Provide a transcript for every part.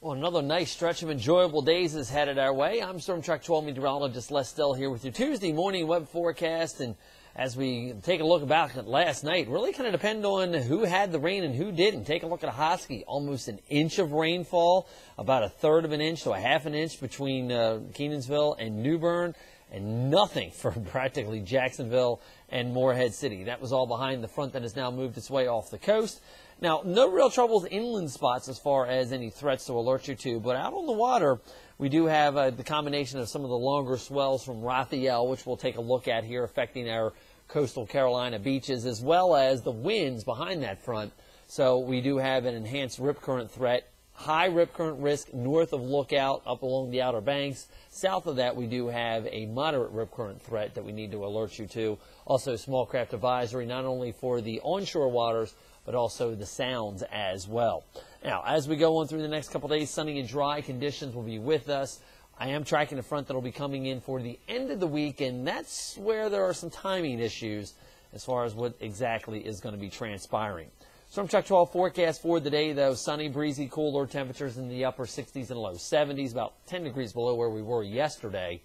Well, another nice stretch of enjoyable days is headed our way. I'm Storm Track 12 meteorologist Les Stell here with your Tuesday morning web forecast. And as we take a look back at last night, really kind of depend on who had the rain and who didn't. Take a look at Hosky, almost an inch of rainfall, about a third of an inch to a half an inch between Kenansville and New Bern, and nothing for practically Jacksonville and Morehead City. That was all behind the front that has now moved its way off the coast. Now, no real troubles inland spots as far as any threats to alert you to, but out on the water, we do have the combination of some of the longer swells from Rafael, which we'll take a look at here, affecting our coastal Carolina beaches, as well as the winds behind that front. So we do have an enhanced rip current threat, high rip current risk north of Lookout up along the Outer Banks. South of that, we do have a moderate rip current threat that we need to alert you to. Also, small craft advisory, not only for the onshore waters, but also the sounds as well. Now, as we go on through the next couple days, sunny and dry conditions will be with us. I am tracking the front that will be coming in for the end of the week, and that's where there are some timing issues as far as what exactly is going to be transpiring. Storm Track 12 forecast for the day, though, sunny, breezy, cooler temperatures in the upper 60s and low 70s, about 10 degrees below where we were yesterday.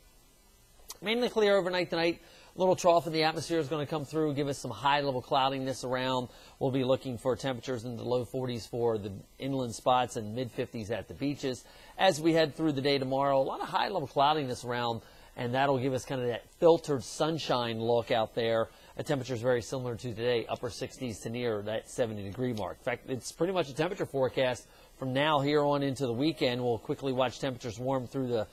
Mainly clear overnight tonight. A little trough in the atmosphere is going to come through, give us some high-level cloudiness around. We'll be looking for temperatures in the low 40s for the inland spots and mid-50s at the beaches. As we head through the day tomorrow, a lot of high-level cloudiness around, and that'll give us kind of that filtered sunshine look out there. A temperature is very similar to today, upper 60s to near that 70-degree mark. In fact, it's pretty much a temperature forecast from now here on into the weekend. We'll quickly watch temperatures warm through the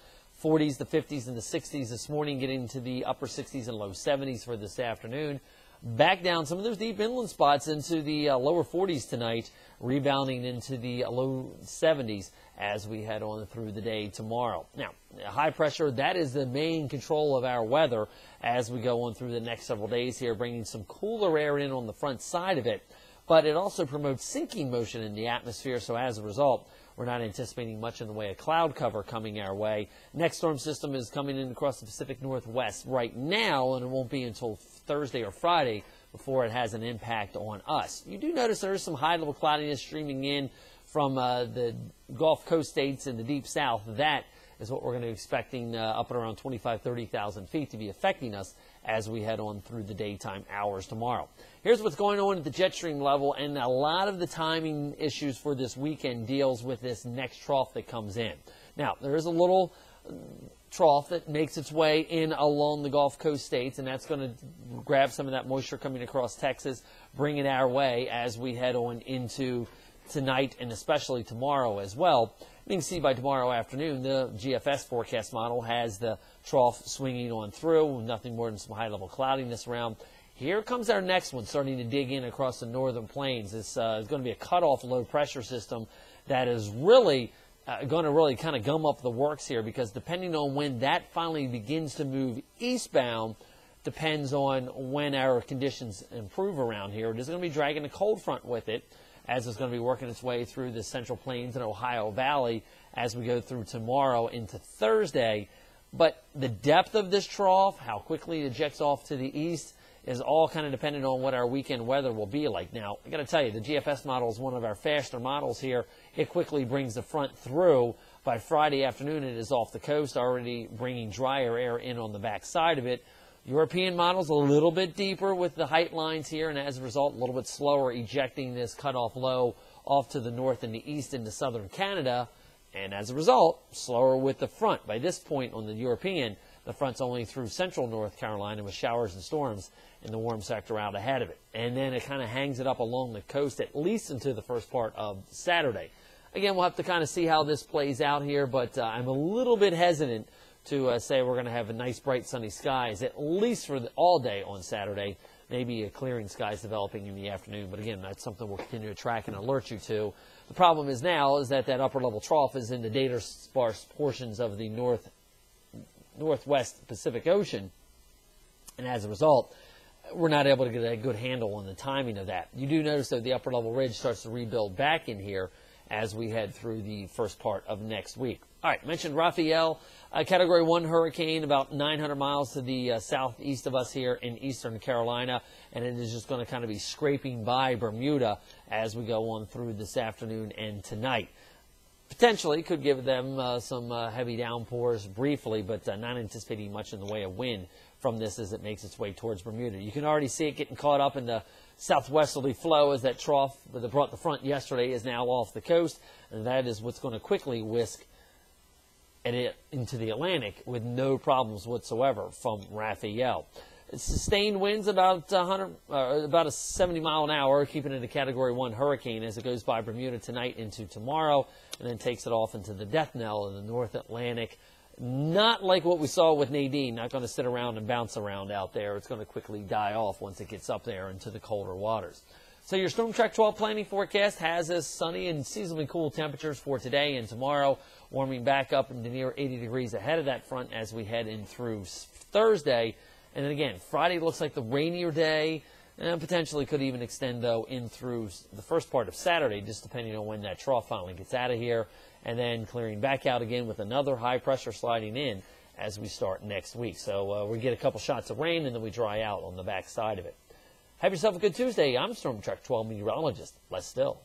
40s, the 50s, and the 60s this morning, getting to the upper 60s and low 70s for this afternoon. Back down some of those deep inland spots into the lower 40s tonight, rebounding into the low 70s as we head on through the day tomorrow. Now, high pressure, that is the main control of our weather as we go on through the next several days here, bringing some cooler air in on the front side of it. But it also promotes sinking motion in the atmosphere, so as a result, we're not anticipating much in the way of cloud cover coming our way. Next storm system is coming in across the Pacific Northwest right now, and it won't be until Thursday or Friday before it has an impact on us. You do notice there is some high-level cloudiness streaming in from the Gulf Coast states in the deep south. That is what we're going to be expecting up at around 30,000 feet to be affecting us as we head on through the daytime hours tomorrow. Here's what's going on at the jet stream level, and a lot of the timing issues for this weekend deals with this next trough that comes in. Now, there is a little trough that makes its way in along the Gulf Coast states, and that's going to grab some of that moisture coming across Texas, bring it our way as we head on into tonight and especially tomorrow as well. You can see by tomorrow afternoon, the GFS forecast model has the trough swinging on through, nothing more than some high-level cloudiness around. Here comes our next one, starting to dig in across the northern plains. This is going to be a cutoff low-pressure system that is really going to kind of gum up the works here, because depending on when that finally begins to move eastbound depends on when our conditions improve around here. It is going to be dragging a cold front with it, as it's going to be working its way through the Central Plains and Ohio Valley as we go through tomorrow into Thursday. But the depth of this trough, how quickly it ejects off to the east, is all kind of dependent on what our weekend weather will be like. Now, I got to tell you, the GFS model is one of our faster models here. It quickly brings the front through. By Friday afternoon, it is off the coast, already bringing drier air in on the back side of it. European model's a little bit deeper with the height lines here, and as a result, a little bit slower ejecting this cutoff low off to the north and the east into southern Canada, and as a result, slower with the front. By this point on the European, the front's only through central North Carolina with showers and storms in the warm sector out ahead of it. And then it kind of hangs it up along the coast at least into the first part of Saturday. Again, we'll have to kind of see how this plays out here, but I'm a little bit hesitant to say we're going to have a nice, bright, sunny skies, at least for all day on Saturday. Maybe a clearing skies developing in the afternoon. But again, that's something we'll continue to track and alert you to. The problem is now is that upper level trough is in the data sparse portions of the northwest Pacific Ocean. And as a result, we're not able to get a good handle on the timing of that. You do notice that the upper level ridge starts to rebuild back in here as we head through the first part of next week. All right, mentioned Rafael, Category 1 hurricane, about 900 miles to the southeast of us here in eastern Carolina, and it is just going to kind of be scraping by Bermuda as we go on through this afternoon and tonight. potentially could give them some heavy downpours briefly, but not anticipating much in the way of wind from this as it makes its way towards Bermuda. You can already see it getting caught up in the southwesterly flow as that trough that brought the front yesterday is now off the coast, and that is what's going to quickly whisk it into the Atlantic with no problems whatsoever from Rafael. Sustained winds about a 70 mile an hour, keeping it a Category 1 hurricane as it goes by Bermuda tonight into tomorrow, and then takes it off into the death knell in the North Atlantic. Not like what we saw with Nadine, not going to sit around and bounce around out there. It's going to quickly die off once it gets up there into the colder waters. So your Storm Track 12 planning forecast has us sunny and seasonably cool temperatures for today and tomorrow, warming back up into near 80 degrees ahead of that front as we head in through Thursday. And then again, Friday looks like the rainier day, and potentially could even extend, though, in through the first part of Saturday, just depending on when that trough finally gets out of here, and then clearing back out again with another high pressure sliding in as we start next week. So we get a couple shots of rain, and then we dry out on the back side of it. Have yourself a good Tuesday. I'm Storm Track 12 meteorologist Les Still.